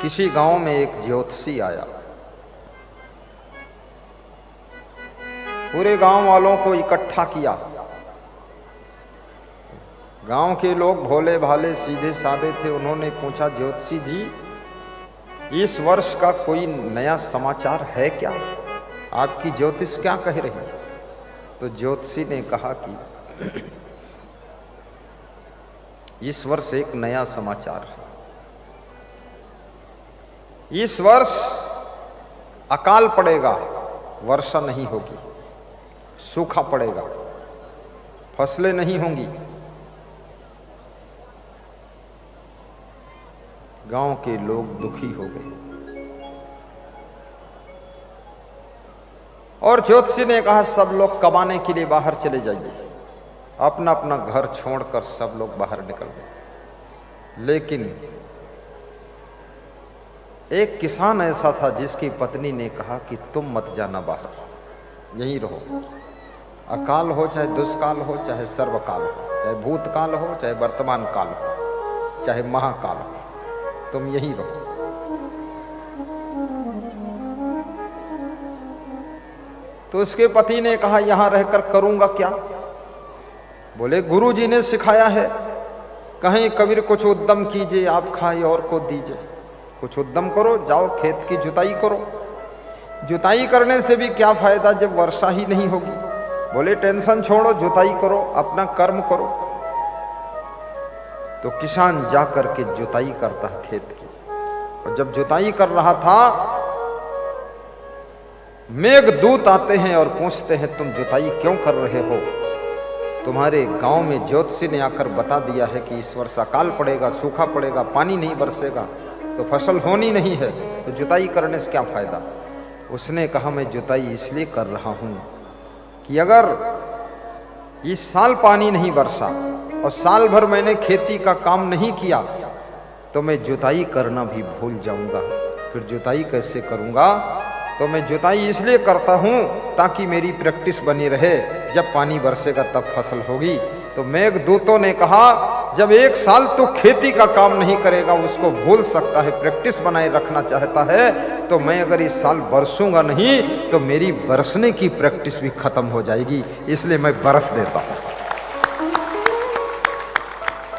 किसी गांव में एक ज्योतिषी आया। पूरे गांव वालों को इकट्ठा किया। गांव के लोग भोले भाले सीधे साधे थे। उन्होंने पूछा, ज्योतिषी जी, इस वर्ष का कोई नया समाचार है क्या? आपकी ज्योतिष क्या कह रही है? तो ज्योतिषी ने कहा कि इस वर्ष एक नया समाचार है। इस वर्ष अकाल पड़ेगा, वर्षा नहीं होगी, सूखा पड़ेगा, फसलें नहीं होंगी। गांव के लोग दुखी हो गए और ज्योतिषी ने कहा, सब लोग कमाने के लिए बाहर चले जाइए। अपना अपना घर छोड़कर सब लोग बाहर निकल गए। लेकिन एक किसान ऐसा था जिसकी पत्नी ने कहा कि तुम मत जाना बाहर, यहीं रहो। अकाल हो चाहे दुष्काल हो, चाहे सर्वकाल हो, चाहे भूतकाल हो, चाहे वर्तमान काल हो, चाहे महाकाल हो, तुम यहीं रहो। तो उसके पति ने कहा, यहां रहकर करूंगा क्या? बोले, गुरु जी ने सिखाया है, कहीं कबीर कुछ उद्यम कीजिए, आप खाए और को दीजिए। कुछ उद्यम करो, जाओ खेत की जुताई करो। जुताई करने से भी क्या फायदा जब वर्षा ही नहीं होगी? बोले, टेंशन छोड़ो, जुताई करो, अपना कर्म करो। तो किसान जाकर के जुताई करता है खेत की। और जब जुताई कर रहा था, मेघदूत आते हैं और पूछते हैं, तुम जुताई क्यों कर रहे हो? तुम्हारे गांव में ज्योतिषी ने आकर बता दिया है कि इस वर्ष अकाल पड़ेगा, सूखा पड़ेगा, पानी नहीं बरसेगा, तो फसल होनी नहीं है, तो जुताई करने से क्या फायदा? उसने कहा, मैं जुताई इसलिए कर रहा हूं कि अगर इस साल पानी नहीं बरसा और साल भर मैंने खेती का काम नहीं किया तो मैं जुताई करना भी भूल जाऊंगा। फिर जुताई कैसे करूंगा? तो मैं जुताई इसलिए करता हूं ताकि मेरी प्रैक्टिस बनी रहे, जब पानी बरसेगा तब फसल होगी। तो मेघदूतों ने कहा, जब एक साल तो खेती का काम नहीं करेगा, उसको भूल सकता है, प्रैक्टिस बनाए रखना चाहता है, तो मैं अगर इस साल बरसूंगा नहीं तो मेरी बरसने की प्रैक्टिस भी खत्म हो जाएगी, इसलिए मैं बरस देता हूं।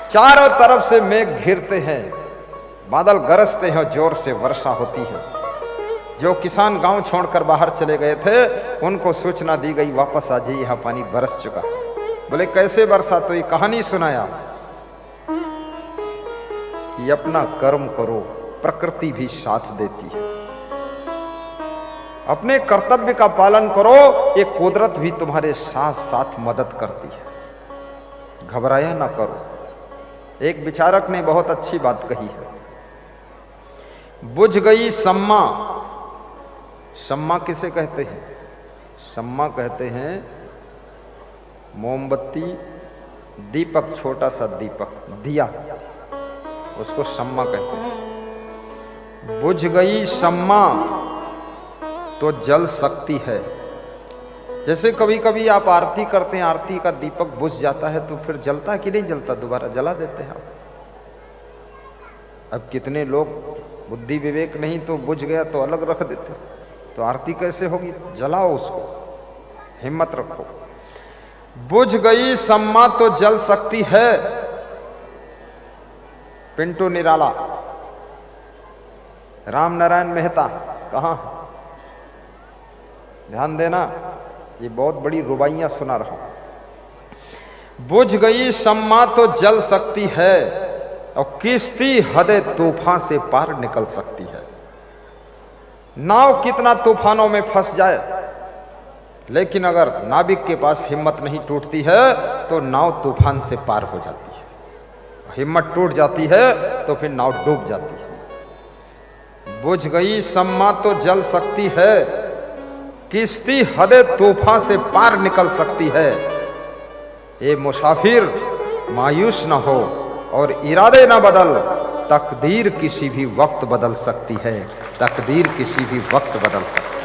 चारों तरफ से मेघ घिरते हैं, बादल गरजते हैं और जोर से वर्षा होती है। जो किसान गांव छोड़कर बाहर चले गए थे, उनको सूचना दी गई, वापस आ जाइए, यहां पानी बरस चुका। बोले, कैसे बरसा? तो ये कहानी सुनाया कि अपना कर्म करो, प्रकृति भी साथ देती है। अपने कर्तव्य का पालन करो, ये कुदरत भी तुम्हारे साथ साथ मदद करती है। घबराया ना करो। एक विचारक ने बहुत अच्छी बात कही है, बुझ गई सम्मा। सम्मा किसे कहते हैं? सम्मा कहते हैं मोमबत्ती, दीपक, छोटा सा दीपक, दिया, उसको सम्मा कहते हैं। बुझ गई सम्मा तो जल सकती है। जैसे कभी कभी आप आरती करते हैं, आरती का दीपक बुझ जाता है तो फिर जलता है कि नहीं जलता? दोबारा जला देते हैं आप। अब कितने लोग बुद्धि विवेक नहीं तो बुझ गया तो अलग रख देते, तो आरती कैसे होगी? जलाओ उसको, हिम्मत रखो। बुझ गई सम्मा तो जल सकती है। पिंटू निराला, राम नारायण मेहता कहां? ध्यान देना, ये बहुत बड़ी रुबाइयां सुना रहा हूं। बुझ गई सम्मा तो जल सकती है और किश्ती हदे तूफान से पार निकल सकती है। नाव कितना तूफानों में फंस जाए, लेकिन अगर नाविक के पास हिम्मत नहीं टूटती है तो नाव तूफान से पार हो जाती है। हिम्मत टूट जाती है तो फिर नाव डूब जाती है। बुझ गई सम्मा तो जल सकती है, किश्ती हदे तूफान से पार निकल सकती है। ए मुसाफिर, मायूस न हो और इरादे न बदल, तकदीर किसी भी वक्त बदल सकती है। तकदीर किसी भी वक्त बदल सकती है।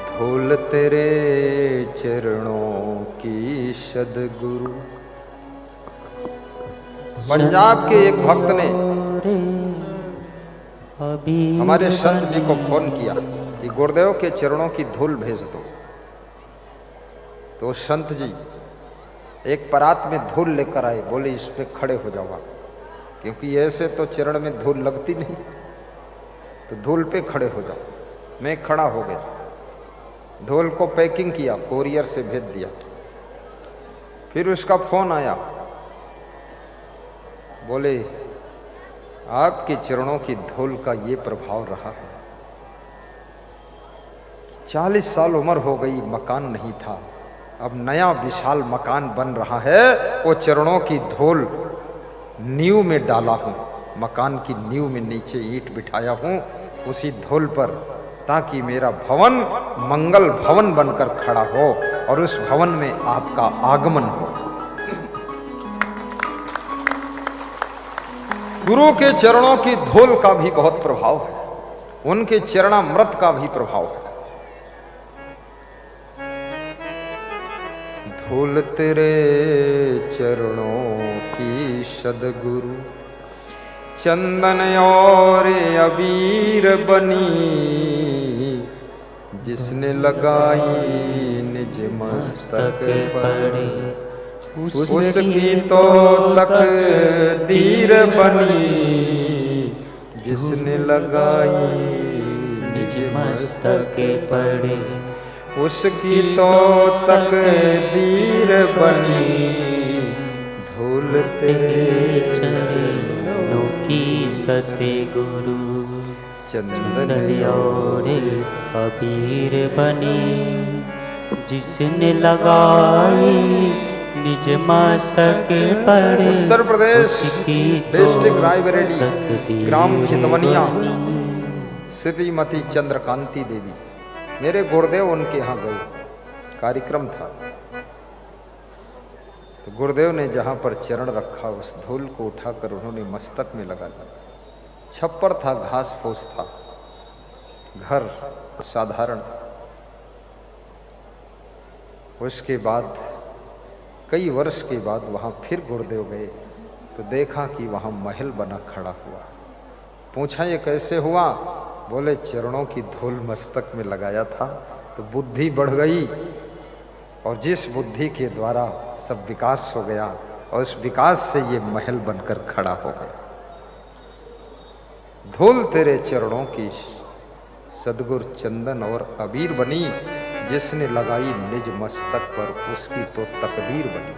धूल तेरे चरणों की सदगुरु। पंजाब के एक भक्त ने हमारे संत जी को फोन किया कि गुरुदेव के चरणों की धूल भेज दो। तो संत जी एक परात में धूल लेकर आए, बोले इस पे खड़े हो जाओ, क्योंकि ऐसे तो चरण में धूल लगती नहीं, तो धूल पे खड़े हो जाओ। मैं खड़ा हो गया, धूल को पैकिंग किया, कोरियर से भेज दिया। फिर उसका फोन आया, बोले आपके चरणों की धूल का ये प्रभाव रहा है। 40 साल उम्र हो गई, मकान नहीं था, अब नया विशाल मकान बन रहा है। वो चरणों की धूल नींव में डाला हूं, मकान की नींव में नीचे ईंट बिठाया हूं, उसी धूल पर, ताकि मेरा भवन मंगल भवन बनकर खड़ा हो और उस भवन में आपका आगमन हो। गुरु के चरणों की धूल का भी बहुत प्रभाव है, उनके चरणामृत का भी प्रभाव है। धूल तेरे चरणों की सदगुरु, चंदन और अबीर बनी, जिसने लगाई निज मस्तक पर, उसकी तो तकदीर बनी, जिसने लगाई निज मस्तक पर, उसकी तो तकदीर बनी। धूल तेरे चरणों की सतगुरु, चंदन और अबीर बनी, जिसने लगाई निज मस्तक पर, उत्तर प्रदेश डिस्ट्रिक्ट रायबरेली, ग्राम चितवनिया, श्रीमती चंद्रकांति देवी, मेरे गुरुदेव उनके यहाँ गए, कार्यक्रम था। तो गुरुदेव ने जहाँ पर चरण रखा, उस धूल को उठाकर उन्होंने मस्तक में लगा लिया। छप्पर था, घास फूस था, घर साधारण। उसके बाद कई वर्ष के बाद वहाँ फिर गुरुदेव गए, तो देखा कि वहाँ महल बना खड़ा हुआ। पूछा ये कैसे हुआ? बोले चरणों की धूल मस्तक में लगाया था तो बुद्धि बढ़ गई, और जिस बुद्धि के द्वारा सब विकास हो गया, और उस विकास से ये महल बनकर खड़ा हो गया। धूल तेरे चरणों की सदगुरु, चंदन और अबीर बनी, जिसने लगाई निज मस्तक पर, उसकी तो तकदीर बनी।